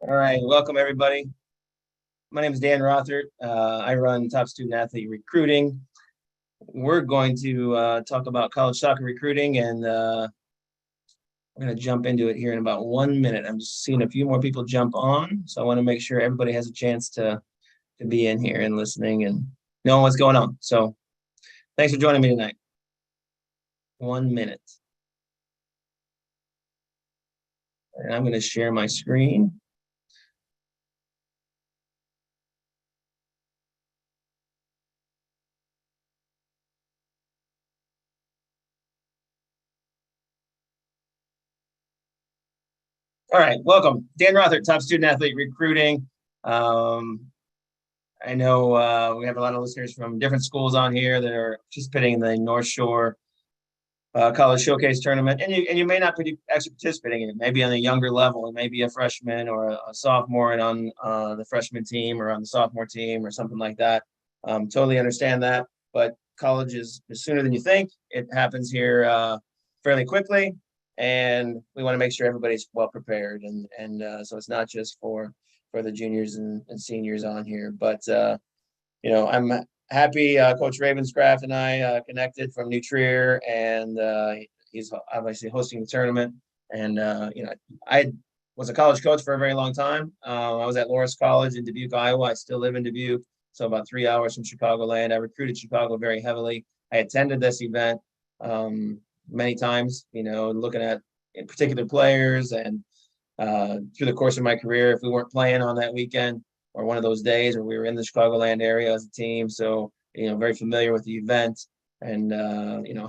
All right, welcome everybody. My name is Dan Rothert. I run Top Student Athlete Recruiting. We're going to talk about college soccer recruiting, and we're going to jump into it here in about 1 minute. I'm just seeing a few more people jump on, so I want to make sure everybody has a chance to be in here and listening and knowing what's going on. So thanks for joining me tonight. 1 minute. And I'm going to share my screen. All right, welcome. Dan Rothert, Top Student Athlete Recruiting. I know we have a lot of listeners from different schools on here that are participating in the North Shore College Showcase Tournament, and you may not be actually participating in it. Maybe on a younger level, it may be a freshman or a sophomore and on the freshman team or on the sophomore team or something like that. Totally understand that, but college is sooner than you think. It happens here fairly quickly, and we want to make sure everybody's well prepared, and so it's not just for the juniors and seniors on here, but I'm happy Coach Ravenscraft and I connected from New Trier, and he's obviously hosting the tournament. And I was a college coach for a very long time. I was at Loras College in Dubuque, Iowa. I still live in Dubuque, so about 3 hours from Chicagoland. I recruited Chicago very heavily. I attended this event many times, looking at particular players, and through the course of my career, if we weren't playing on that weekend or one of those days, or we were in the Chicagoland area as a team. So, very familiar with the event, and,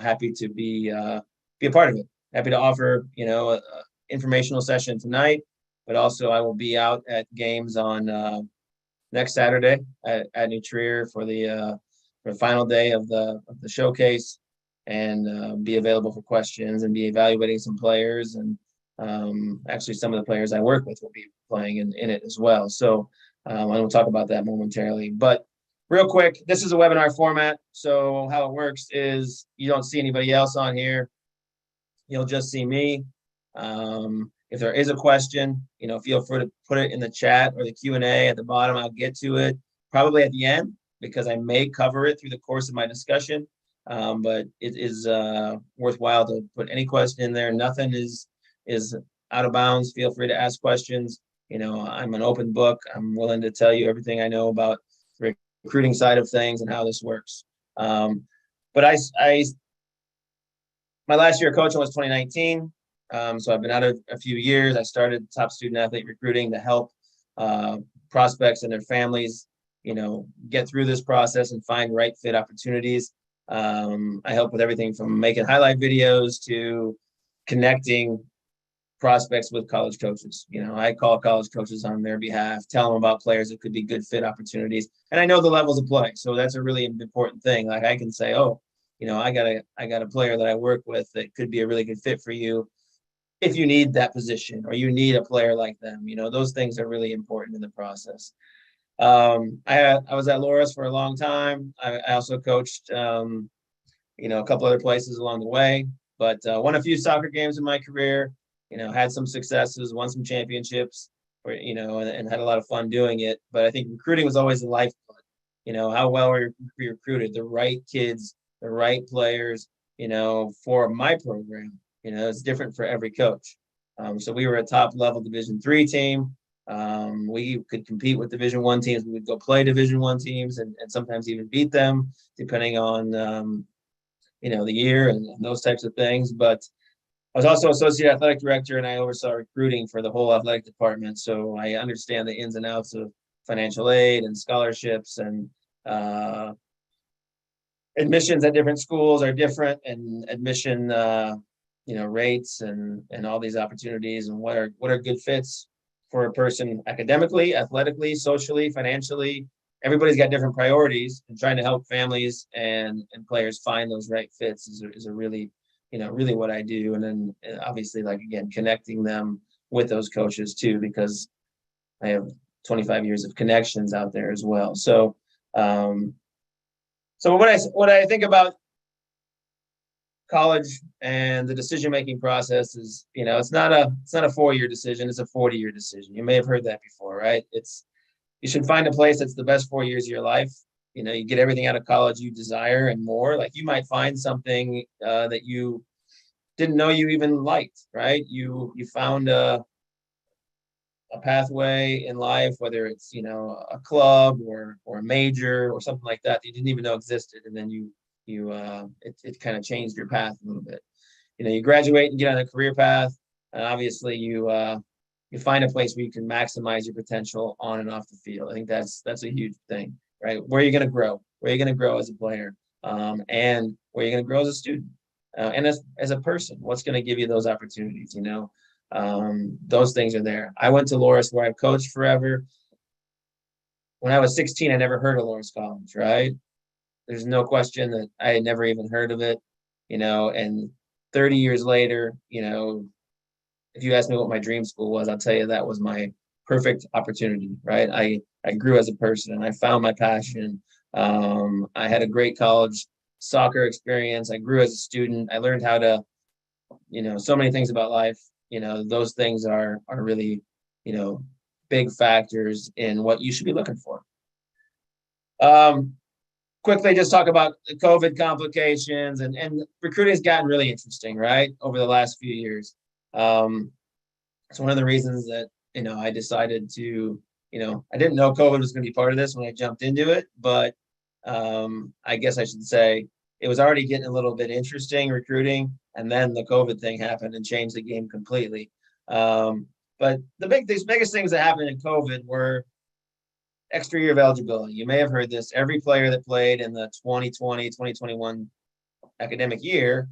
happy to be a part of it. Happy to offer, a informational session tonight, but also I will be out at games on next Saturday at New Trier for the final day of the showcase, and be available for questions and be evaluating some players. And actually some of the players I work with will be playing in it as well. So I will talk about that momentarily. But real quick, this is a webinar format. So how it works is you don't see anybody else on here. You'll just see me. If there is a question, feel free to put it in the chat or the Q&A at the bottom. I'll get to it probably at the end, because I may cover it through the course of my discussion. But it is worthwhile to put any question in there. Nothing is out of bounds. Feel free to ask questions. I'm an open book. I'm willing to tell you everything I know about the recruiting side of things and how this works. But my last year of coaching was 2019. So I've been out of a few years. I started Top Student Athlete Recruiting to help prospects and their families, get through this process and find right fit opportunities. I help with everything from making highlight videos to connecting prospects with college coaches. I call college coaches on their behalf, tell them about players that could be good fit opportunities. And I know the levels of play. So that's a really important thing. Like I can say, oh, I got a player that I work with that could be a really good fit for you if you need that position or you need a player like them. Those things are really important in the process. I was at Loras for a long time. I also coached, a couple other places along the way, but won a few soccer games in my career. Had some successes, won some championships, and had a lot of fun doing it. But I think recruiting was always the lifeblood. How well we recruited the right kids, the right players, for my program. It's different for every coach. So we were a top level Division III team. We could compete with Division I teams. We would go play Division I teams and sometimes even beat them, depending on the year and those types of things. But I was also associate athletic director, and I oversaw recruiting for the whole athletic department. So I understand the ins and outs of financial aid and scholarships, and admissions at different schools are different, and admission rates and all these opportunities, and what are good fits for a person academically, athletically, socially, financially. Everybody's got different priorities, and trying to help families and players find those right fits is a really, really what I do. And then obviously, like, again, connecting them with those coaches too, because I have 25 years of connections out there as well. So, so what I think about college and the decision-making process is, it's not a 4-year decision, it's a 40-year decision. You may have heard that before, right? You should find a place that's the best 4 years of your life. You get everything out of college you desire and more. Like, you might find something that you didn't know you even liked, right? You found a pathway in life, whether it's, a club or a major or something like that you didn't even know existed, and then it kind of changed your path a little bit. You graduate and get on a career path, and obviously you find a place where you can maximize your potential on and off the field. I think that's a huge thing, right? Where are you going to grow? Where are you going to grow as a player, and where are you going to grow as a student, and as a person? What's going to give you those opportunities? Those things are there. I went to Loras, where I've coached forever. When I was 16, I never heard of Loras College, right? There's no question that I had never even heard of it, and 30 years later, if you ask me what my dream school was, I'll tell you that was my perfect opportunity, right? I grew as a person, and I found my passion. I had a great college soccer experience. I grew as a student. I learned how to, so many things about life. Those things are really, big factors in what you should be looking for. Quickly, just talk about the COVID complications, and recruiting has gotten really interesting, right, over the last few years. It's one of the reasons that, I decided to, I didn't know COVID was going to be part of this when I jumped into it, but I guess I should say it was already getting a little bit interesting, recruiting, and then the COVID thing happened and changed the game completely. But these biggest things that happened in COVID were extra year of eligibility. You may have heard this. Every player that played in the 2020-2021 academic year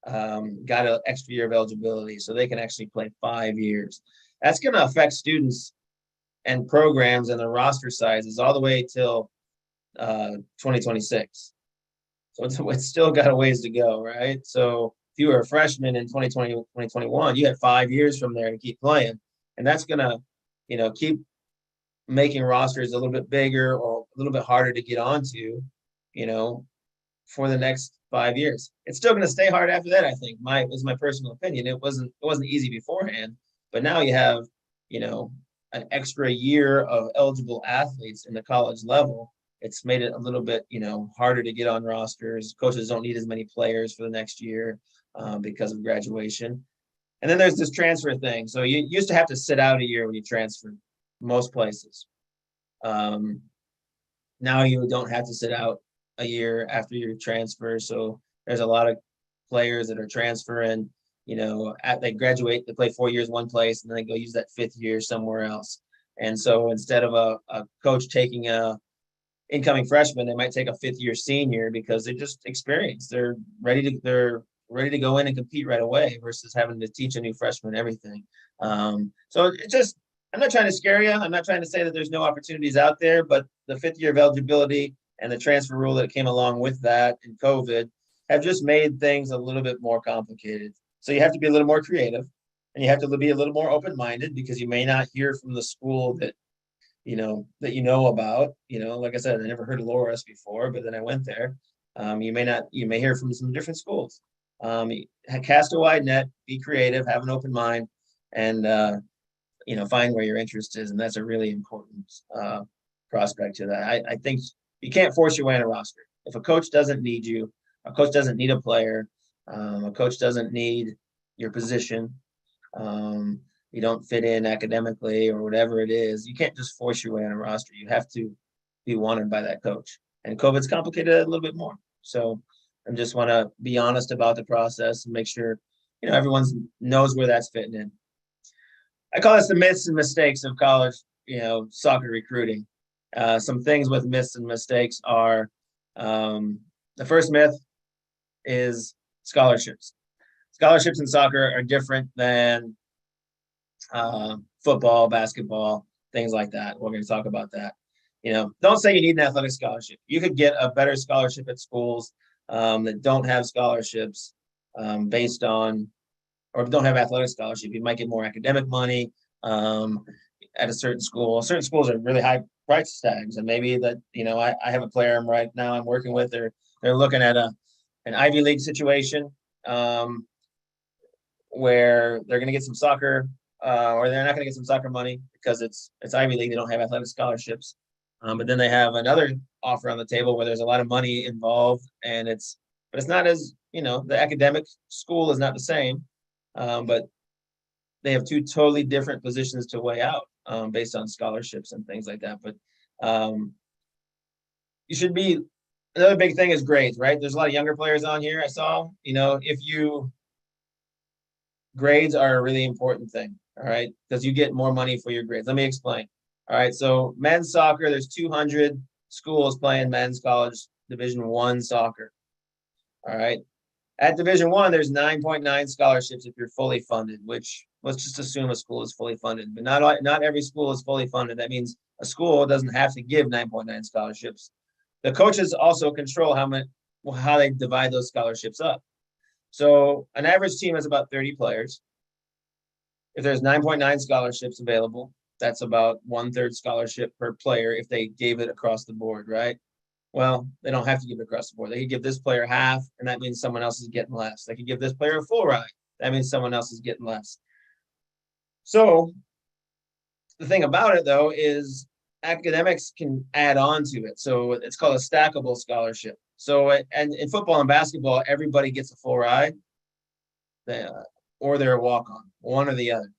got an extra year of eligibility, so they can actually play 5 years. That's going to affect students and programs and the roster sizes all the way till 2026. So it's still got a ways to go, right? So if you were a freshman in 2020, 2021, you had 5 years from there to keep playing. And that's going to, keep making rosters a little bit bigger or a little bit harder to get onto, for the next 5 years. It's still going to stay hard after that, I think. Was my personal opinion. It wasn't easy beforehand, but now you have, an extra year of eligible athletes in the college level. It's made it a little bit, harder to get on rosters. Coaches don't need as many players for the next year because of graduation. And then there's this transfer thing. So you used to have to sit out a year when you transferred, most places. Now you don't have to sit out a year after your transfer. So there's a lot of players that are transferring, they graduate, they play 4 years one place, and then they go use that 5th year somewhere else. And so instead of a coach taking a incoming freshman, they might take a 5th year senior because they just experienced. They're ready to go in and compete right away versus having to teach a new freshman everything. So it just, I'm not trying to scare you. I'm not trying to say that there's no opportunities out there, but the 5th year of eligibility and the transfer rule that came along with that and COVID have just made things a little bit more complicated. So you have to be a little more creative, and you have to be a little more open-minded, because you may not hear from the school that about. Like I said, I never heard of Loras before, but then I went there. You may hear from some different schools. Cast a wide net, be creative, have an open mind, and find where your interest is. And that's a really important prospect to that. I think you can't force your way on a roster. If a coach doesn't need you, a coach doesn't need a player, a coach doesn't need your position, you don't fit in academically or whatever it is, you can't just force your way on a roster. You have to be wanted by that coach. And COVID's complicated it a little bit more. So I just want to be honest about the process and make sure, everyone knows where that's fitting in. I call this the myths and mistakes of college, soccer recruiting. Some things with myths and mistakes are, the first myth is scholarships. Scholarships in soccer are different than football, basketball, things like that. We're going to talk about that. Don't say you need an athletic scholarship. You could get a better scholarship at schools that don't have scholarships based on, or don't have athletic scholarship. You might get more academic money at a certain school. Certain schools are really high price tags, and maybe that, I have a player right now I'm working with. They're looking at an Ivy League situation, where they're going to get some soccer, or they're not going to get some soccer money because it's Ivy League. They don't have athletic scholarships. But then they have another offer on the table where there's a lot of money involved, and it's not as, the academic school is not the same, but they have two totally different positions to weigh out based on scholarships and things like that. But you should be, another big thing is grades, right? There's a lot of younger players on here I saw. Grades are a really important thing, all right? Because you get more money for your grades. Let me explain. All right, so men's soccer, there's 200 schools playing men's college Division I soccer. All right. At Division I, there's 9.9 scholarships if you're fully funded, which let's just assume a school is fully funded. But not every school is fully funded. That means a school doesn't have to give 9.9 scholarships. The coaches also control how they divide those scholarships up. So an average team has about 30 players. If there's 9.9 scholarships available, that's about 1/3 scholarship per player if they gave it across the board, right? Well, they don't have to give it across the board. They could give this player half, and that means someone else is getting less. They could give this player a full ride. That means someone else is getting less. So the thing about it, though, is academics can add on to it. So it's called a stackable scholarship. So, and in football and basketball, everybody gets a full ride, or they're a walk-on, one or the other.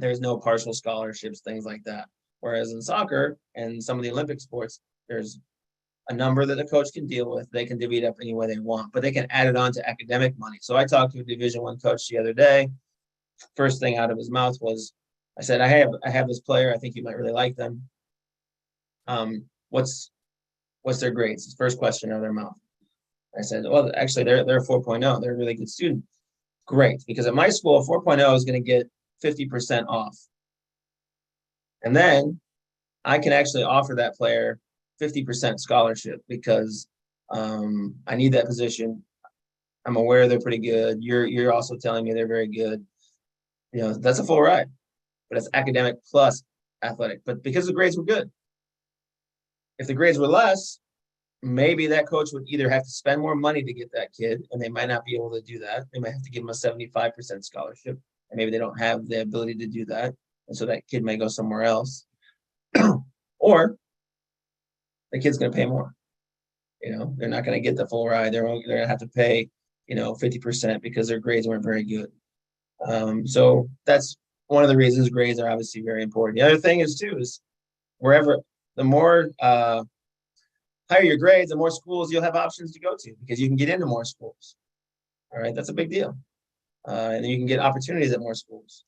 There's no partial scholarships, things like that. Whereas in soccer and some of the Olympic sports, there's a number that the coach can deal with. They can divvy it up any way they want, but they can add it on to academic money. So I talked to a Division I coach the other day. First thing out of his mouth was, I said, I have this player. I think you might really like them. What's their grades? His first question out of their mouth. I said, well, actually, they're 4.0. They're a really good student. Great, because at my school, 4.0 is going to get 50% off. And then I can actually offer that player 50% scholarship because I need that position. I'm aware they're pretty good. You're also telling me they're very good. That's a full ride, but it's academic plus athletic. But because the grades were good, if the grades were less, maybe that coach would either have to spend more money to get that kid, and they might not be able to do that. They might have to give them a 75% scholarship, and maybe they don't have the ability to do that. And so that kid may go somewhere else. Or the kid's going to pay more. They're not going to get the full ride. They're going to have to pay, 50% because their grades weren't very good. So that's one of the reasons grades are obviously very important. The other thing is wherever, the more higher your grades, the more schools you'll have options to go to because you can get into more schools. All right, that's a big deal. And then you can get opportunities at more schools.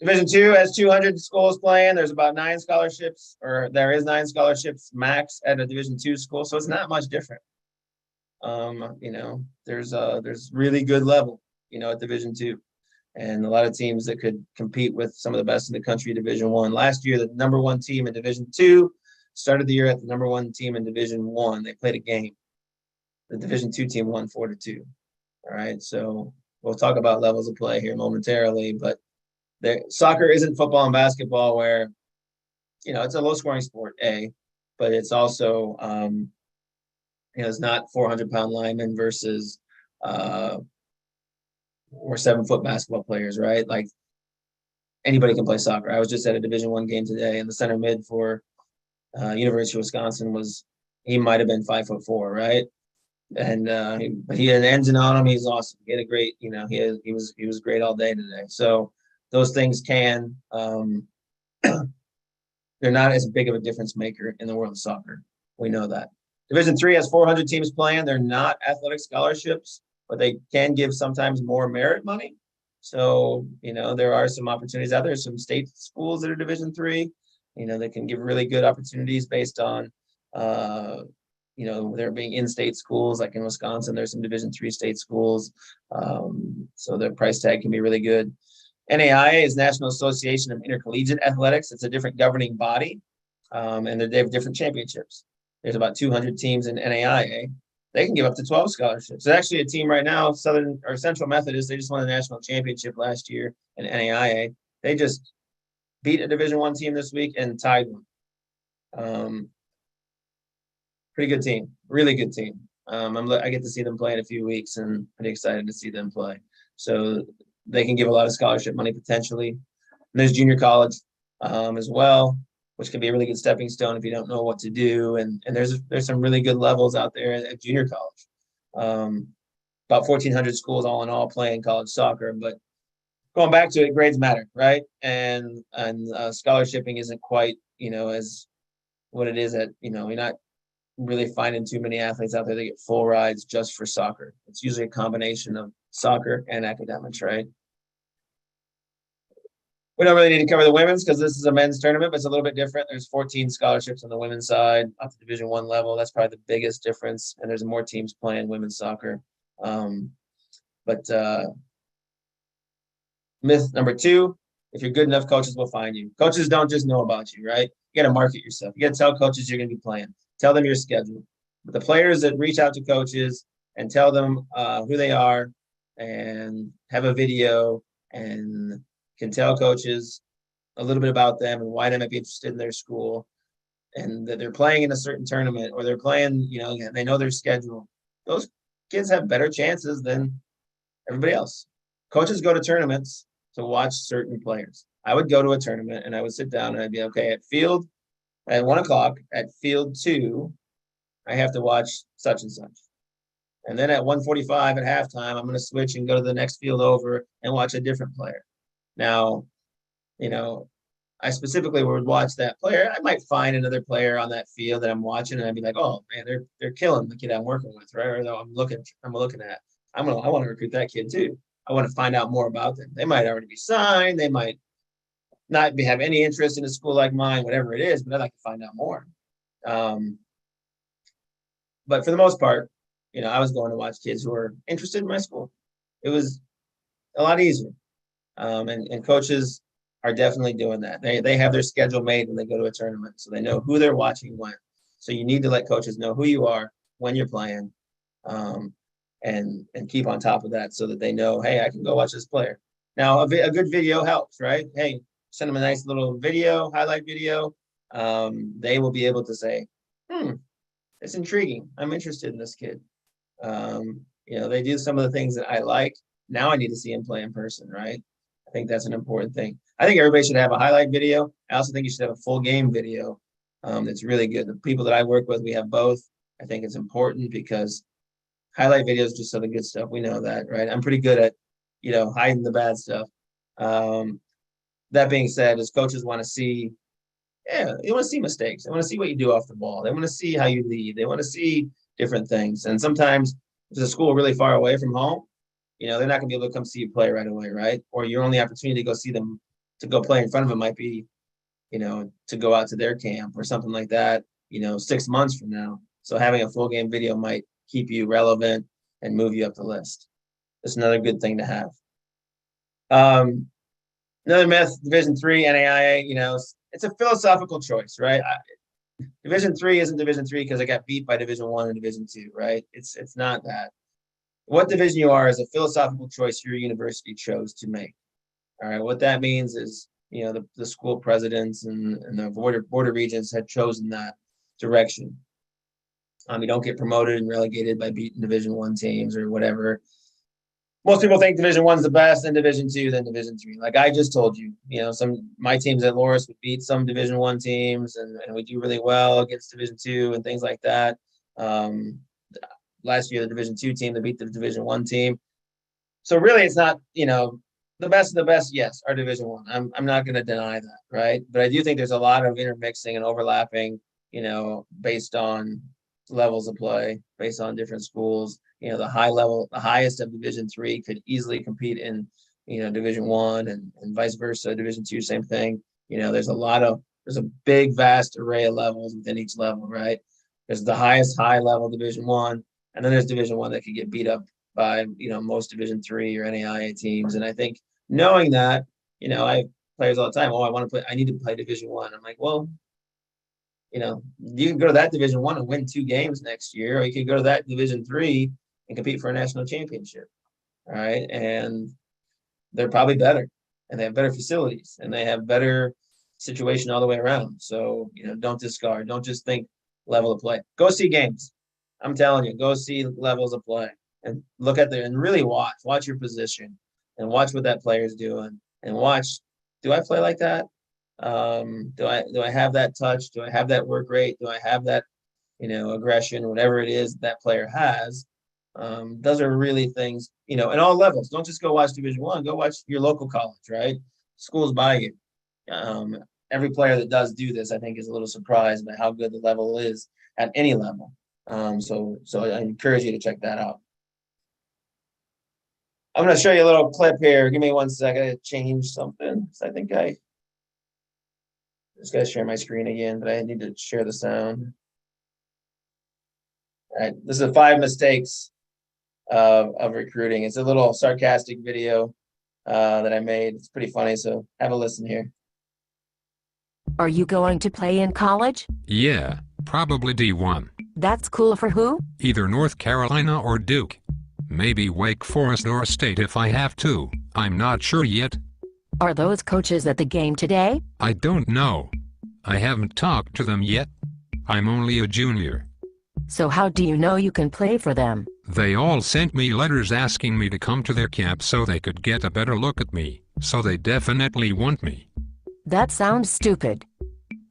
Division II has 200 schools playing. There's about 9 scholarships, or there is 9 scholarships max at a Division II school, so it's not much different. There's really good level, at Division II, and a lot of teams that could compete with some of the best in the country. Division I last year, the number 1 team in Division II started the year at the number 1 team in Division I. They played a game. The Division II team won 4-2. All right, so we'll talk about levels of play here momentarily, but soccer isn't football and basketball where, it's a low-scoring sport, but it's also, it's not 400-pound linemen versus or 7-foot basketball players, right? Like anybody can play soccer. I was just at a Division I game today, and the center mid for University of Wisconsin he might have been 5'4", right? And but he had an engine on him. He's awesome. He had a great, he was great all day today. So those things they're not as big of a difference maker in the world of soccer. We know that. Division III has 400 teams playing. They're not athletic scholarships, but they can give sometimes more merit money. So, there are some opportunities out there. Some state schools that are Division III, they can give really good opportunities based on, there being in-state schools. Like in Wisconsin, there's some Division III state schools. So the price tag can be really good. NAIA is National Association of Intercollegiate Athletics. It's a different governing body, and they have different championships. There's about 200 teams in NAIA. They can give up to 12 scholarships. There's actually a team right now, Central Methodist. They just won the national championship last year in NAIA. They just beat a Division I team this week and tied one. Pretty good team, really good team. I get to see them play in a few weeks, and pretty excited to see them play. So they can give a lot of scholarship money potentially. And there's junior college as well, which can be a really good stepping stone if you don't know what to do. And there's some really good levels out there at junior college. About 1,400 schools all in all playing college soccer, but going back to it, grades matter, right? And scholarshiping isn't quite, as what it is at, you're not really finding too many athletes out there that get full rides just for soccer. It's usually a combination of soccer and academics, right? We don't really need to cover the women's because this is a men's tournament, but it's a little bit different. There's 14 scholarships on the women's side up to Division I level. That's probably the biggest difference. And there's more teams playing women's soccer. But myth number 2, if you're good enough, coaches will find you. Coaches don't just know about you, right? You got to market yourself. You got to tell coaches you're going to be playing. Tell them your schedule. But the players that reach out to coaches and tell them who they are and have a video and can tell coaches a little bit about them and why they might be interested in their school and that they're playing in a certain tournament or they're playing, they know their schedule. Those kids have better chances than everybody else. Coaches go to tournaments to watch certain players. I would go to a tournament and I would sit down and I'd be, okay, at 1 o'clock at field 2, I have to watch such and such. And then at 1:45 at halftime, I'm going to switch and go to the next field over and watch a different player. Now, I specifically would watch that player. I might find another player on that field that I'm watching, and I'd be like, "Oh man, they're killing the kid I'm working with, right?" Or though I'm looking at, I want to recruit that kid too. I want to find out more about them. They might already be signed. They might not have any interest in a school like mine, whatever it is. But I'd like to find out more. But for the most part, I was going to watch kids who were interested in my school. It was a lot easier. And coaches are definitely doing that. They have their schedule made when they go to a tournament, so they know who they're watching when. So you need to let coaches know who you are when you're playing, and keep on top of that so that they know, hey, I can go watch this player. Now, a good video helps, right? Hey, send them a nice little video, highlight video. They will be able to say, it's intriguing. I'm interested in this kid. They do some of the things that I like. Now I need to see him play in person, right? I think that's an important thing. I think everybody should have a highlight video. I also think you should have a full game video that's really good. The people that I work with, we have both. I think it's important because highlight videos just show the good stuff. We know that, right? I'm pretty good at, hiding the bad stuff. That being said, as coaches want to see, they want to see mistakes. They want to see what you do off the ball. They want to see how you lead. They want to see different things. And sometimes if there's a school really far away from home, they're not going to be able to come see you play right away, right? Or your only opportunity to go see them, to go play in front of them might be, to go out to their camp or something like that, 6 months from now. So having a full game video might keep you relevant and move you up the list. That's another good thing to have. Another myth, Division III, NAIA, it's a philosophical choice, right? Division III isn't Division III because I got beat by Division I and Division II, right? It's not that. What division you are is a philosophical choice your university chose to make. All right, what that means is, the school presidents and the board of regents had chosen that direction. You don't get promoted and relegated by beating Division I teams or whatever. Most people think Division I is the best, then Division II, then Division III. Like I just told you, my teams at Loras would beat some Division I teams, and we do really well against Division II and things like that. Last year, the Division II team that beat the Division I team. So really, it's not, the best of the best, yes, are Division I. I'm not going to deny that, right? But I do think there's a lot of intermixing and overlapping, based on levels of play, based on different schools. The highest of Division III could easily compete in, Division I and vice versa. Division II, same thing. There's a big, vast array of levels within each level, right? There's the highest high level Division I, and then there's Division I that could get beat up by, most Division III or NAIA teams. And I think knowing that, I have players all the time, I need to play Division I. I'm like, well, you can go to that Division I and win 2 games next year, or you could go to that Division III and compete for a national championship. All right. And they're probably better, and they have better facilities, and they have better situation all the way around. So, don't discard. Don't just think level of play. Go see games. I'm telling you, go see levels of play and look at and really watch your position and watch what that player is doing and watch, do I play like that? Do I have that touch? Do I have that work rate? Do I have that, aggression, whatever it is that player has? Those are really things, in all levels. Don't just go watch Division I, go watch your local college, right? Schools by you. Every player that does do this, I think, is a little surprised by how good the level is at any level. So I encourage you to check that out. I'm going to show you a little clip here. Give me 1 second to change something. I think I just got to share my screen again, but I need to share the sound. All right, this is 5 mistakes of recruiting. It's a little sarcastic video that I made. It's pretty funny, so have a listen here. Are you going to play in college? Yeah, probably D1. That's cool for who? Either North Carolina or Duke. Maybe Wake Forest or State if I have to. I'm not sure yet. Are those coaches at the game today? I don't know. I haven't talked to them yet. I'm only a junior. So how do you know you can play for them? They all sent me letters asking me to come to their camp so they could get a better look at me, so they definitely want me. That sounds stupid.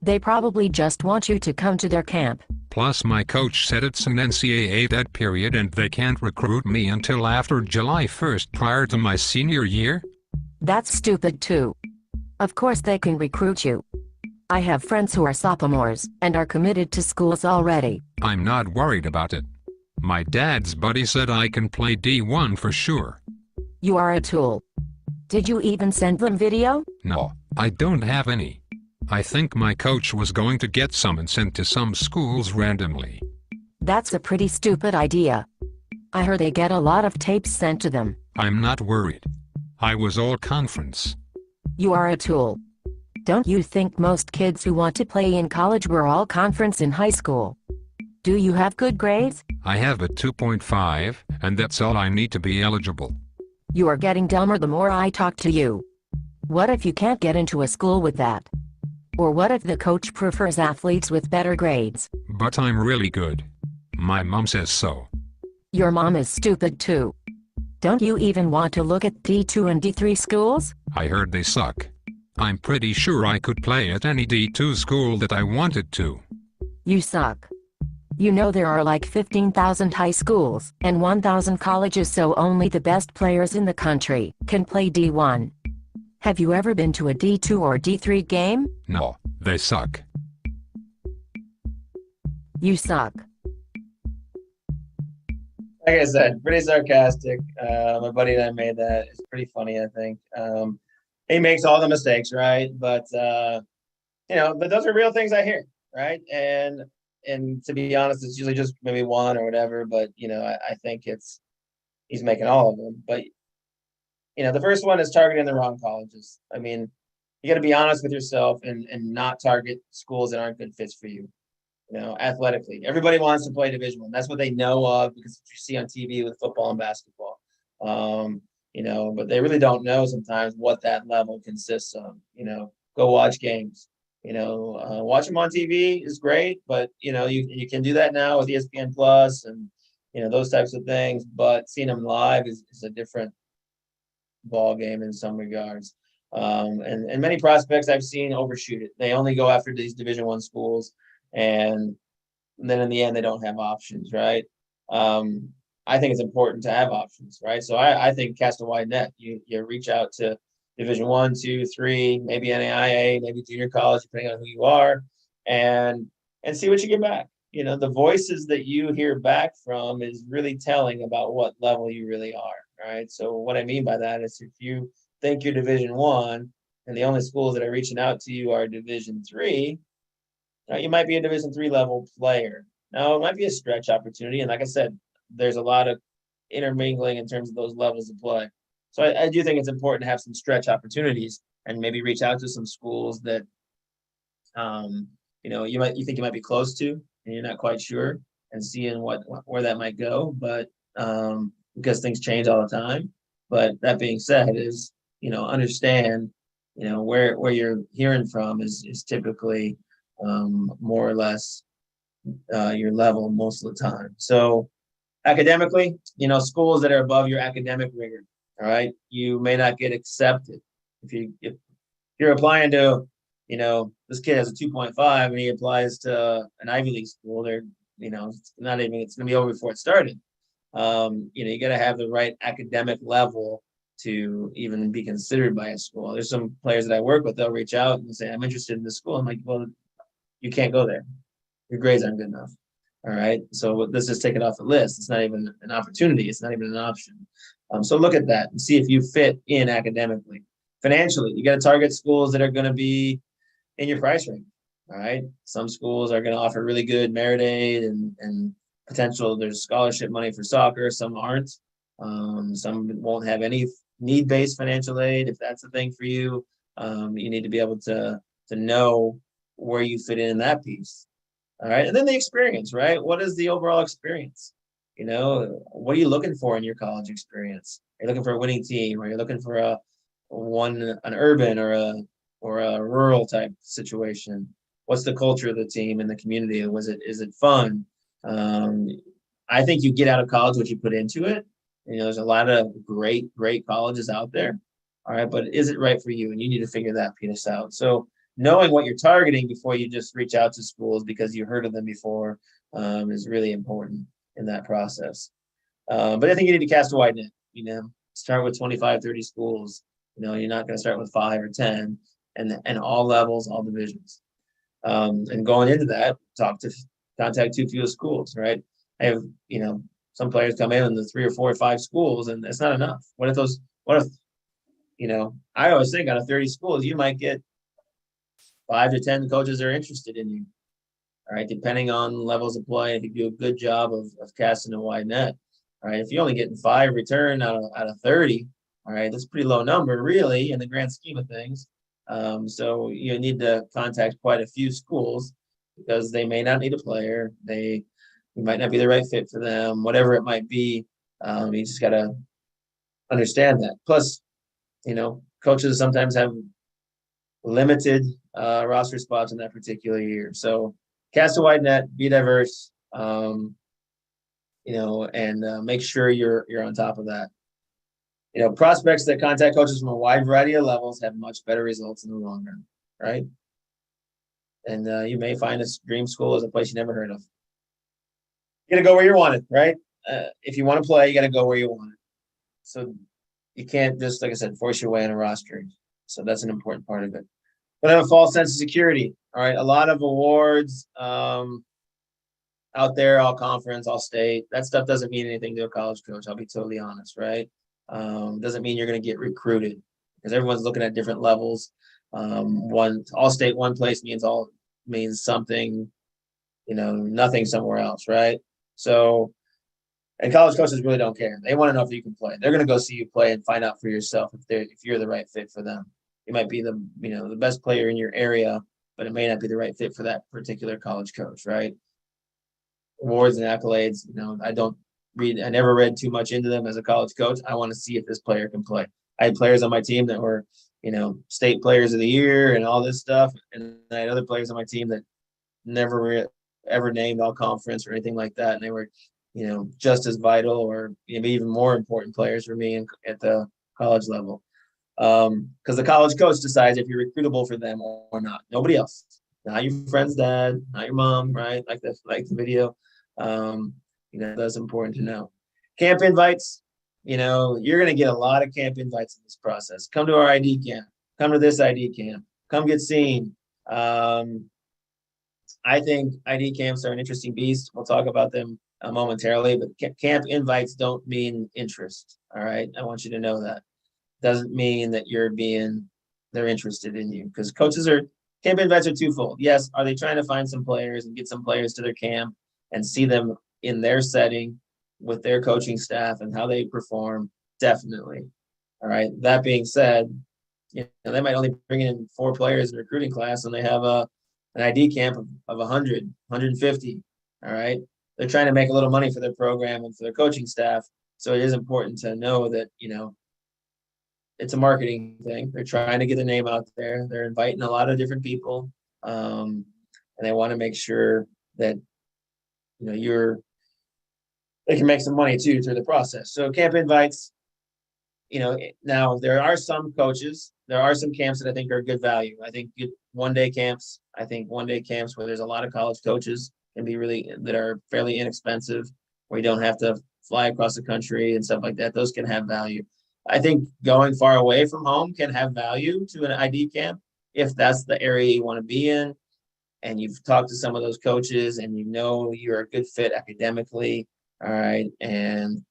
They probably just want you to come to their camp. Plus my coach said it's an NCAA dead period and they can't recruit me until after July 1st prior to my senior year? That's stupid too. Of course they can recruit you. I have friends who are sophomores and are committed to schools already. I'm not worried about it. My dad's buddy said I can play D1 for sure. You are a tool. Did you even send them video? No, I don't have any. I think my coach was going to get some and sent to some schools randomly. That's a pretty stupid idea. I heard they get a lot of tapes sent to them. I'm not worried. I was all conference. You are a tool. Don't you think most kids who want to play in college were all conference in high school? Do you have good grades? I have a 2.5, and that's all I need to be eligible. You are getting dumber the more I talk to you. What if you can't get into a school with that? Or what if the coach prefers athletes with better grades? But I'm really good. My mom says so. Your mom is stupid too. Don't you even want to look at D2 and D3 schools? I heard they suck. I'm pretty sure I could play at any D2 school that I wanted to. You suck. You know there are like 15,000 high schools and 1,000 colleges, so only the best players in the country can play D1. Have you ever been to a D2 or D3 game? No, they suck. You suck. Like I said, pretty sarcastic. My buddy and I made that. It's pretty funny, I think. He makes all the mistakes, right? But but those are real things I hear, right? And to be honest, it's usually just maybe one or whatever. But I think he's making all of them. But the first one is targeting the wrong colleges. I mean, you got to be honest with yourself and not target schools that aren't good fits for you. Athletically, everybody wants to play Division I. That's what they know of because you see on TV with football and basketball. But they really don't know sometimes what that level consists of. Go watch games. Watch them on TV is great, but you can do that now with ESPN Plus and those types of things. But seeing them live is a different ball game in some regards. And many prospects I've seen overshoot it. They only go after these Division I schools, and then in the end they don't have options, right? I think it's important to have options, right? So I think cast a wide net. You reach out to Division I, II, III, maybe NAIA, maybe junior college, depending on who you are, and see what you get back. The voices that you hear back from is really telling about what level you really are, right? So what I mean by that is if you think you're Division I and the only schools that are reaching out to you are Division III, you might be a Division III level player. Now, it might be a stretch opportunity, and like I said, there's a lot of intermingling in terms of those levels of play. So I do think it's important to have some stretch opportunities and maybe reach out to some schools that, you think you might be close to and you're not quite sure, and seeing where that might go. But because things change all the time. But that being said, is understand where you're hearing from is typically more or less your level most of the time. So academically, schools that are above your academic rigor, all right, you may not get accepted. If you're applying to, this kid has a 2.5 and he applies to an Ivy League school, it's going to be over before it started. You got to have the right academic level to even be considered by a school. There's some players that I work with, they'll reach out and say, I'm interested in this school. I'm like, well, you can't go there. Your grades aren't good enough. All right. So let's just take it off the list. It's not even an opportunity. It's not even an option. So look at that and see if you fit in academically. Financially, you got to target schools that are going to be in your price range. All right. Some schools are going to offer really good merit aid and potential. There's scholarship money for soccer. Some aren't. Some won't have any need-based financial aid. If that's a thing for you, you need to be able to know where you fit in that piece. All right. And then the experience, right? What is the overall experience? What are you looking for in your college experience? Are you looking for a winning team? Or are you looking for an urban or a rural type situation? What's the culture of the team and the community? Is it fun? I think you get out of college what you put into it. There's a lot of great colleges out there. All right. But is it right for you? And you need to figure that piece out. So knowing what you're targeting before you just reach out to schools because you heard of them before is really important in that process. But I think you need to cast a wide net, start with 25, 30 schools. You're not going to start with 5 or 10 and all levels, all divisions. And going into that, contact too few schools, right? I have, some players come in the 3 or 4 or 5 schools and it's not enough. What if, I always think out of 30 schools, you might get 5 to 10 coaches are interested in you. All right. Depending on levels of play, if you do a good job of casting a wide net. All right. If you're only getting 5 return out of 30, all right, that's a pretty low number, really, in the grand scheme of things. So you need to contact quite a few schools because they may not need a player. You might not be the right fit for them, whatever it might be. You just got to understand that. Plus, coaches sometimes have limited roster spots in that particular year. So cast a wide net, be diverse, and make sure you're on top of that. Prospects that contact coaches from a wide variety of levels have much better results in the long run, right? And you may find a dream school is a place you never heard of. You got to go where you're wanted, right? If you want to play, you got to go where you want it. So you can't just, like I said, force your way in a roster. So that's an important part of it. But have a false sense of security. All right. A lot of awards out there, all conference, all state. That stuff doesn't mean anything to a college coach. I'll be totally honest, right? Doesn't mean you're going to get recruited because everyone's looking at different levels. One all state, one place means something, nothing somewhere else, right? So, and college coaches really don't care. They want to know if you can play. They're going to go see you play and find out for yourself if you're the right fit for them. You might be the best player in your area, but it may not be the right fit for that particular college coach, right? Awards and accolades, I never read too much into them as a college coach. I want to see if this player can play. I had players on my team that were, state players of the year and all this stuff. And I had other players on my team that never were ever named all conference or anything like that. And they were, just as vital or maybe even more important players for me at the college level. Because the college coach decides if you're recruitable for them or not. Nobody else. Not your friend's dad, not your mom, right? Like the video. That's important to know. Camp invites, you're going to get a lot of camp invites in this process. Come to our ID camp. Come to this ID camp. Come get seen. I think ID camps are an interesting beast. We'll talk about them momentarily, but camp invites don't mean interest. All right. I want you to know that. Doesn't mean that they're interested in you because camp invites are twofold. Yes. Are they trying to find some players and get some players to their camp and see them in their setting with their coaching staff and how they perform? Definitely. All right. That being said, they might only bring in 4 players in the recruiting class and they have an ID camp of 100, 150. All right. They're trying to make a little money for their program and for their coaching staff. So it is important to know that, it's a marketing thing. They're trying to get the name out there. They're inviting a lot of different people. And they want to make sure that they can make some money too through the process. So camp invites, now there are some coaches, there are some camps that I think are good value. I think one-day camps, where there's a lot of college coaches can be that are fairly inexpensive, where you don't have to fly across the country and stuff like that. Those can have value. I think going far away from home can have value to an ID camp if that's the area you want to be in, and you've talked to some of those coaches and you're a good fit academically, all right, and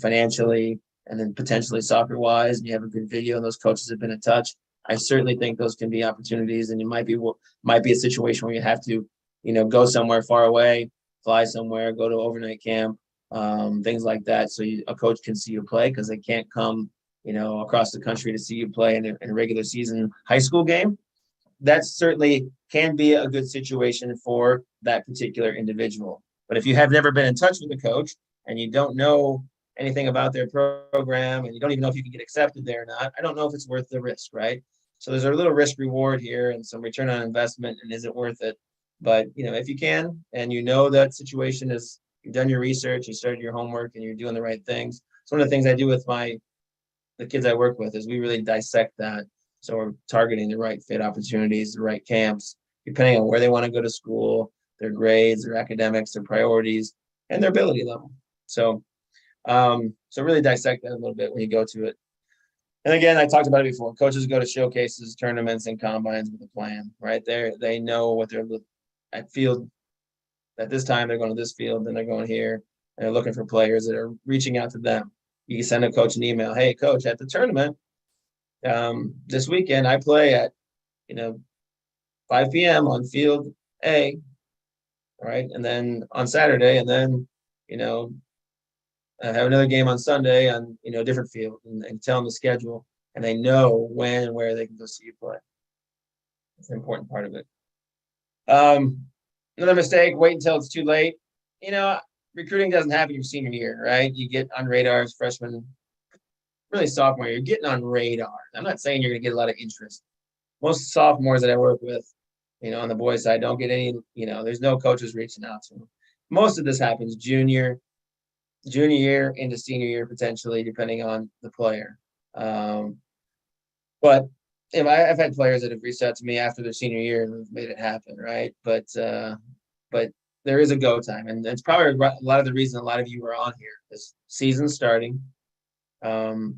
financially, and then potentially soccer wise, and you have a good video and those coaches have been in touch. I certainly think those can be opportunities, and it might be a situation where you have to, go somewhere far away, fly somewhere, go to overnight camp, things like that. So a coach can see you play because they can't come, across the country to see you play in a regular season high school game. That certainly can be a good situation for that particular individual. But if you have never been in touch with a coach and you don't know anything about their program and you don't even know if you can get accepted there or not, I don't know if it's worth the risk, right? So there's a little risk reward here and some return on investment, and is it worth it? But, if you can, and that situation is, you've done your research, you started your homework, and you're doing the right things. So one of the things I do with the kids I work with is we really dissect that. So we're targeting the right fit opportunities, the right camps, depending on where they want to go to school, their grades, their academics, their priorities, and their ability level. So really dissect that a little bit when you go to it. And again, I talked about it before. Coaches go to showcases, tournaments, and combines with a plan, right? They know what they're at field. At this time, they're going to this field, then they're going here, and they're looking for players that are reaching out to them. You can send a coach an email. Hey, coach, at the tournament, this weekend I play at 5 p.m. on field A, right? And then on Saturday, and then I have another game on Sunday on a different field, and tell them the schedule, and they know when and where they can go see you play. It's an important part of it. Another mistake: wait until it's too late. Recruiting doesn't happen your senior year, right? You get on radars freshman, really sophomore year. You're getting on radar. I'm not saying you're going to get a lot of interest. Most sophomores that I work with, on the boys' side, don't get any. There's no coaches reaching out to them. Most of this happens junior year into senior year, potentially, depending on the player. But I've had players that have reached out to me after their senior year and made it happen, right? But there is a go time, and it's probably a lot of the reason a lot of you are on here. This season's starting. You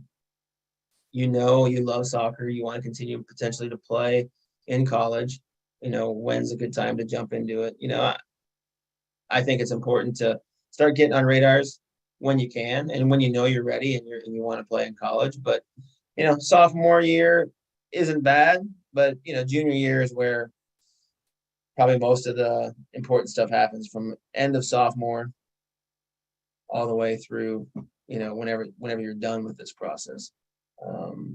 love soccer. You want to continue potentially to play in college. When's a good time to jump into it? I think it's important to start getting on radars when you can, and when you're ready and you want to play in college. But sophomore year isn't bad, but junior year is where probably most of the important stuff happens, from end of sophomore all the way through whenever you're done with this process.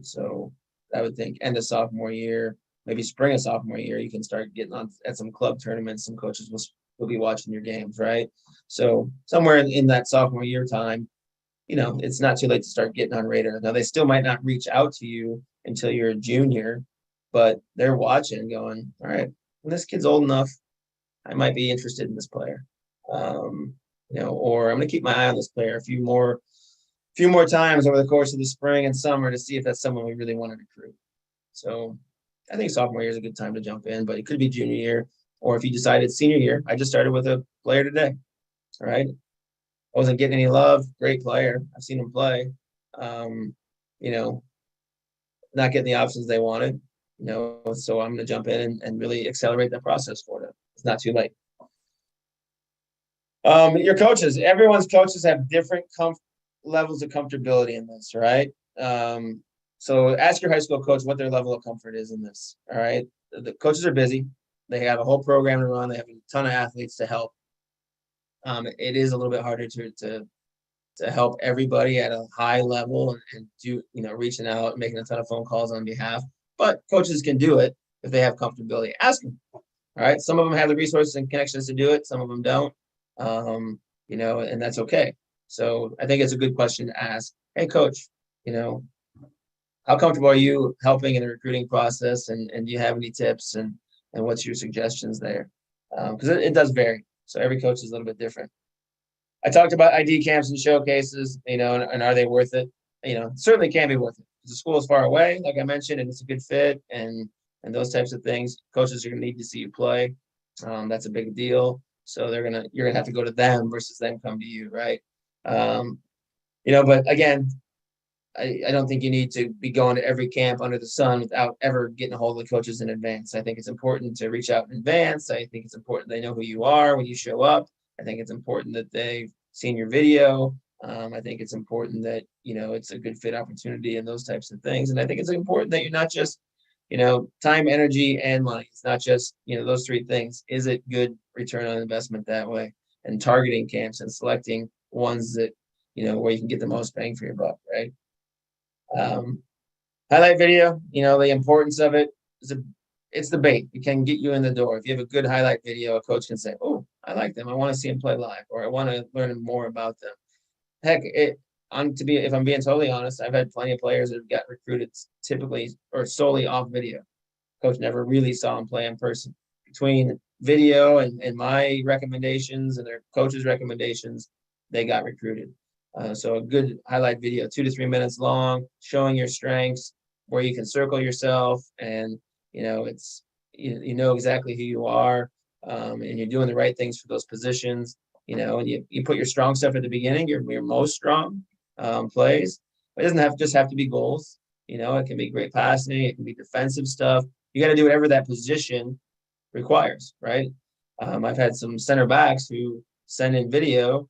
So I would think end of sophomore year, maybe spring of sophomore year, you can start getting on at some club tournaments. Some coaches will be watching your games, right? So somewhere in that sophomore year time, it's not too late to start getting on radar. Now, they still might not reach out to you until you're a junior, but they're watching, going, all right, when this kid's old enough, I might be interested in this player. Or I'm going to keep my eye on this player a few more times over the course of the spring and summer to see if that's someone we really want to recruit. So I think sophomore year is a good time to jump in, but it could be junior year, or if you decided senior year. I just started with a player today. All right. I wasn't getting any love. Great player. I've seen him play. Not getting the options they wanted. So I'm going to jump in and really accelerate that process for them. It's not too late. Your coaches, everyone's coaches have different levels of comfortability in this, right? So ask your high school coach what their level of comfort is in this, all right? The coaches are busy. They have a whole program to run. They have a ton of athletes to help. It is a little bit harder to help everybody at a high level and do, reaching out, making a ton of phone calls on behalf. But coaches can do it if they have comfortability. Ask them. All right. Some of them have the resources and connections to do it. Some of them don't. And that's okay. So I think it's a good question to ask. Hey, coach, how comfortable are you helping in the recruiting process? And do you have any tips and what's your suggestions there? Because it does vary. So every coach is a little bit different. I talked about ID camps and showcases, and are they worth it? Certainly can be worth it. The school is far away, like I mentioned, and it's a good fit, and those types of things. Coaches are going to need to see you play. That's a big deal. So you're gonna have to go to them versus them come to you, right? But again, I don't think you need to be going to every camp under the sun without ever getting a hold of the coaches in advance. I think it's important to reach out in advance. I think it's important they know who you are when you show up. I think it's important that they've seen your video. I think it's important that, it's a good fit opportunity and those types of things. And I think it's important that you're not just, time, energy, and money. It's not just, those three things. Is it good return on investment that way? And targeting camps and selecting ones that, where you can get the most bang for your buck, right? Highlight video, the importance of it is it's the bait. It can get you in the door. If you have a good highlight video, a coach can say, "Oh, I like them. I want to see them play live," or "I want to learn more about them." Heck, if I'm being totally honest, I've had plenty of players that have got recruited typically or solely off video. Coach never really saw them play in person. Between video and my recommendations and their coach's recommendations, they got recruited. So a good highlight video, 2 to 3 minutes long, showing your strengths, where you can circle yourself, and it's you know exactly who you are, and you're doing the right things for those positions. And you put your strong stuff at the beginning, your most strong plays. It doesn't have to be goals. It can be great passing, it can be defensive stuff. You got to do whatever that position requires, right? I've had some center backs who send in video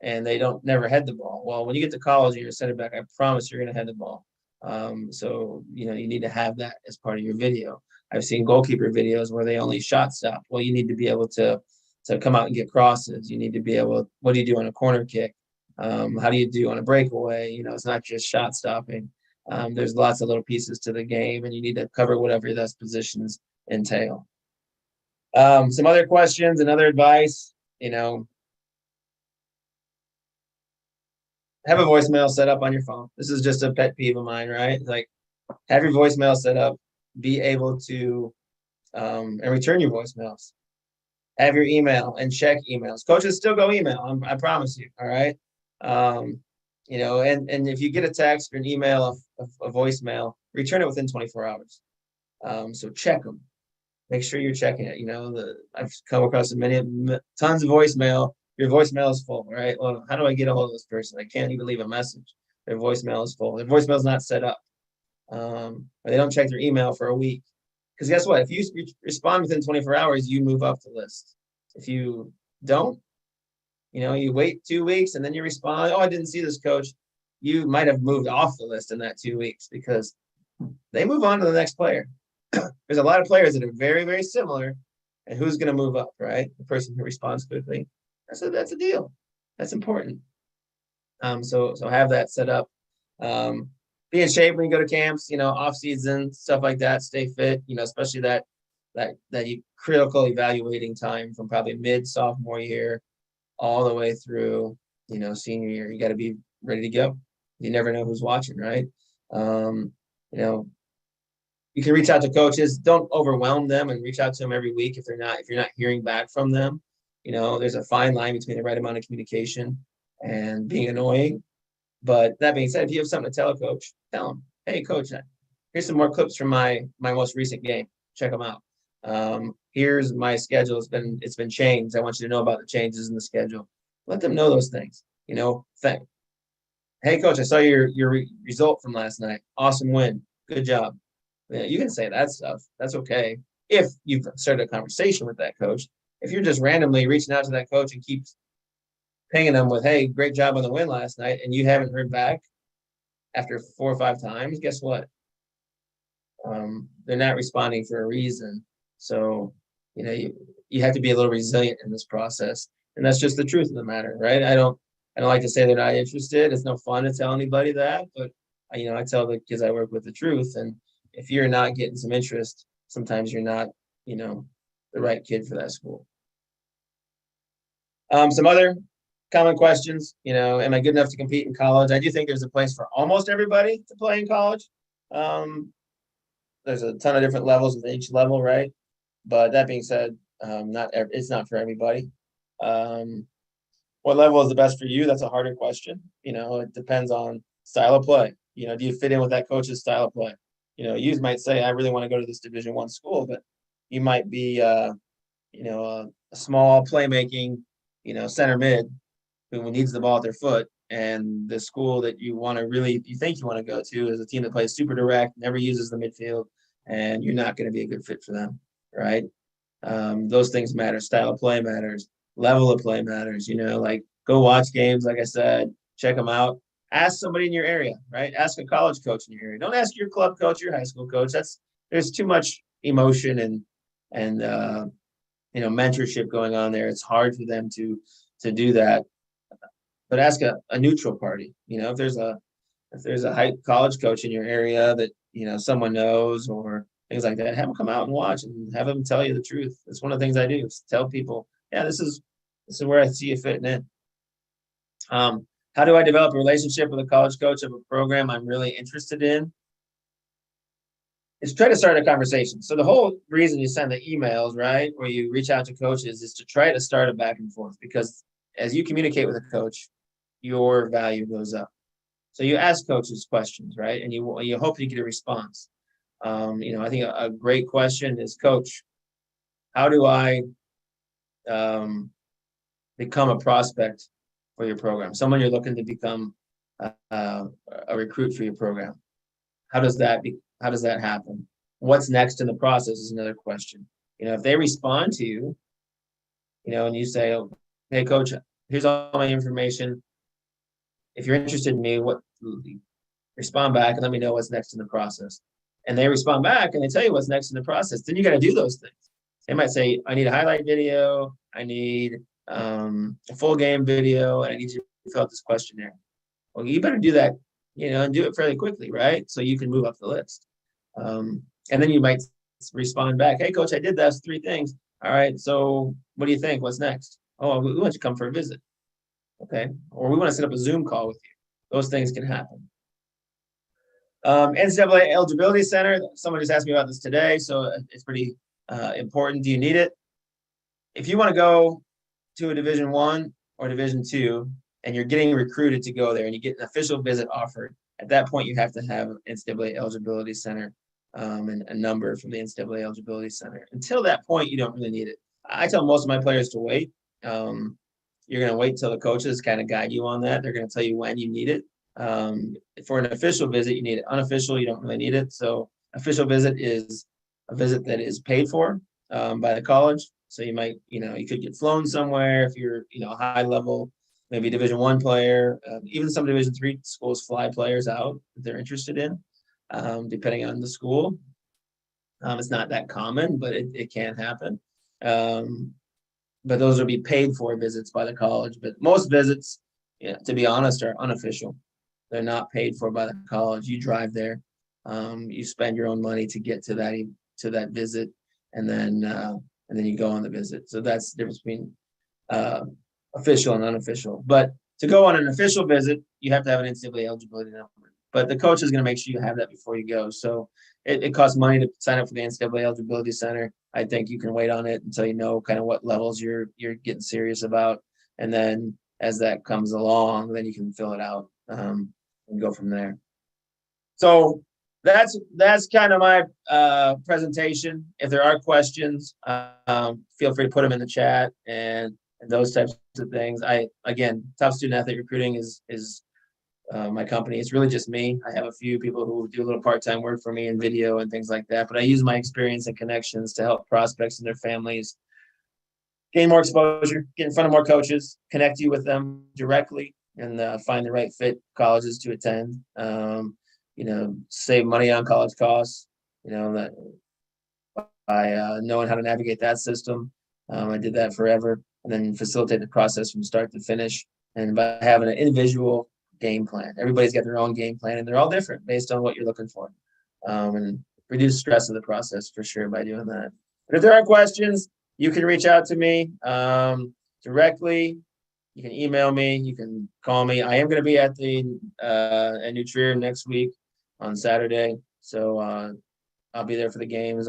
and they never head the ball. Well, when you get to college and you're a center back, I promise you're going to head the ball. So you need to have that as part of your video. I've seen goalkeeper videos where they only shot stop. Well, you need to be able to come out and get crosses. You need to be able, what do you do on a corner kick? How do you do on a breakaway? It's not just shot stopping. There's lots of little pieces to the game, and you need to cover whatever those positions entail. Some other questions and other advice, have a voicemail set up on your phone. This is just a pet peeve of mine, right? Like, have your voicemail set up, be able to, and return your voicemails. Have your email and check emails. Coaches still go email. I promise you. All right. And if you get a text or an email, a voicemail, return it within 24 hours. So check them. Make sure you're checking it. I've come across tons of voicemail. Your voicemail is full, right? Well, how do I get a hold of this person? I can't even leave a message. Their voicemail is full. Their voicemail is not set up. Or they don't check their email for a week. Because guess what? If you respond within 24 hours, you move up the list. If you don't, you wait 2 weeks and then you respond, "Oh, I didn't see this, coach." You might have moved off the list in that 2 weeks because they move on to the next player. There's a lot of players that are very, very similar, and who's going to move up, right? The person who responds quickly. That's a deal. That's important. So have that set up. Be in shape when you go to camps, off season, stuff like that. Stay fit, especially that critical evaluating time from probably mid sophomore year all the way through, senior year. You got to be ready to go. You never know who's watching, right? You can reach out to coaches. Don't overwhelm them and reach out to them every week if you're not hearing back from them. There's a fine line between the right amount of communication and being annoying. But that being said, if you have something to tell a coach, tell him, "Hey, coach, here's some more clips from my most recent game. Check them out. Here's my schedule. It's been changed. I want you to know about the changes in the schedule." Let them know those things. "Hey, coach, I saw your result from last night. Awesome win. Good job." You can say that stuff. That's okay if you've started a conversation with that coach. If you're just randomly reaching out to that coach and keep pinging them with, "Hey, great job on the win last night," and you haven't heard back after 4 or 5 times, guess what? They're not responding for a reason. So, you have to be a little resilient in this process, and that's just the truth of the matter, right? I don't like to say they're not interested. It's no fun to tell anybody that, but I tell the kids I work with the truth, and if you're not getting some interest, sometimes you're not, the right kid for that school. Some other common questions, am I good enough to compete in college? I do think there's a place for almost everybody to play in college. There's a ton of different levels with each level, right? But that being said, it's not for everybody. What level is the best for you? That's a harder question. It depends on style of play. Do you fit in with that coach's style of play? You might say, I really want to go to this Division I school, but you might be, a small playmaking, center mid who needs the ball at their foot. And the school that you think you want to go to is a team that plays super direct, never uses the midfield, and you're not going to be a good fit for them, right? Those things matter. Style of play matters. Level of play matters. Like go watch games. Like I said, check them out. Ask somebody in your area, right? Ask a college coach in your area. Don't ask your club coach, your high school coach. There's too much emotion and mentorship going on there. It's hard for them to do that. But ask a neutral party. If there's a high college coach in your area that someone knows or things like that, have them come out and watch and have them tell you the truth. That's one of the things I do is tell people, yeah, this is where I see you fitting in. How do I develop a relationship with a college coach of a program I'm really interested in? Is try to start a conversation. So the whole reason you send the emails, right, or you reach out to coaches is to try to start a back and forth, because as you communicate with a coach, your value goes up. So you ask coaches questions, right? And you hope you get a response. I think a great question is, Coach, how do I become a prospect for your program? Someone you're looking to become a recruit for your program. How does that happen? What's next in the process is another question. If they respond to you, and you say, oh, hey, Coach, here's all my information. If you're interested in me, respond back and let me know what's next in the process. And they respond back and they tell you what's next in the process. Then you got to do those things. They might say, I need a highlight video. I need a full game video. And I need you to fill out this questionnaire. Well, you better do that, and do it fairly quickly, right? So you can move up the list. And then you might respond back, hey, Coach, I did those 3 things. All right. So what do you think? What's next? Oh, we want you to come for a visit. Okay. Or we want to set up a Zoom call with you. Those things can happen. NCAA Eligibility Center. Someone just asked me about this today, so it's pretty important. Do you need it? If you want to go to a Division I or Division II, and you're getting recruited to go there, and you get an official visit offered, at that point you have to have NCAA Eligibility Center and a number from the NCAA Eligibility Center. Until that point, you don't really need it. I tell most of my players to wait. You're going to wait till the coaches kind of guide you on that. They're going to tell you when you need it. For an official visit, you need it. Unofficial, you don't really need it. So official visit is a visit that is paid for by the college. So you might, you could get flown somewhere if you're, a high level, maybe Division I player. Even some Division III schools fly players out that they're interested in, depending on the school. It's not that common, but it can happen. But those will be paid for visits by the college. But most visits, to be honest, are unofficial. They're not paid for by the college. You drive there, you spend your own money to get to that visit, and then you go on the visit. So that's the difference between official and unofficial. But to go on an official visit, you have to have an NCAA eligibility number. But the coach is going to make sure you have that before you go. So it costs money to sign up for the NCAA Eligibility Center. I think you can wait on it until you know kind of what levels you're getting serious about. And then as that comes along, then you can fill it out and go from there. So that's kind of my presentation. If there are questions, feel free to put them in the chat and those types of things. Top Student Athlete Recruiting is my company. It's really just me. I have a few people who do a little part-time work for me in video and things like that, but I use my experience and connections to help prospects and their families gain more exposure, get in front of more coaches, connect you with them directly, and find the right fit colleges to attend. Save money on college costs, that by knowing how to navigate that system. I did that forever, and then facilitate the process from start to finish. And by having an individual game plan, everybody's got their own game plan, and they're all different based on what you're looking for. And reduce stress of the process for sure by doing that. But if there are questions, you can reach out to me directly. You can email me. You can call me. I am going to be at New Trier next week on Saturday, so I'll be there for the games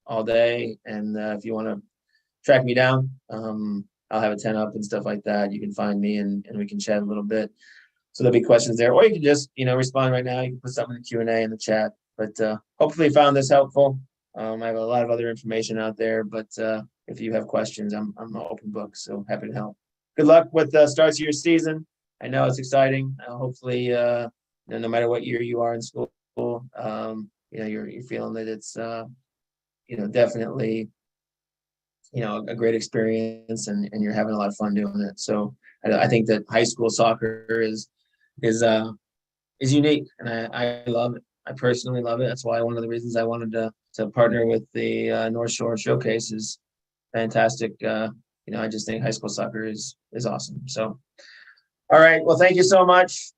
all day. And if you want to track me down, I'll have a tent up and stuff like that. You can find me and we can chat a little bit. So there'll be questions there, or you can just, respond right now. You can put something in the Q&A in the chat, but hopefully you found this helpful. I have a lot of other information out there, but if you have questions, I'm an open book, so happy to help. Good luck with the starts of your season. I know it's exciting. Hopefully, no matter what year you are in school, you're feeling that it's, definitely, a great experience, and you're having a lot of fun doing it. So I think that high school soccer is unique, and I love it. I personally love it. That's why one of the reasons I wanted to partner with the North Shore Showcase is fantastic. I just think high school soccer is awesome. So, all right. Well, thank you so much.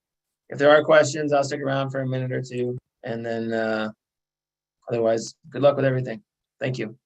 If there are questions, I'll stick around for a minute or two, and then otherwise, good luck with everything. Thank you.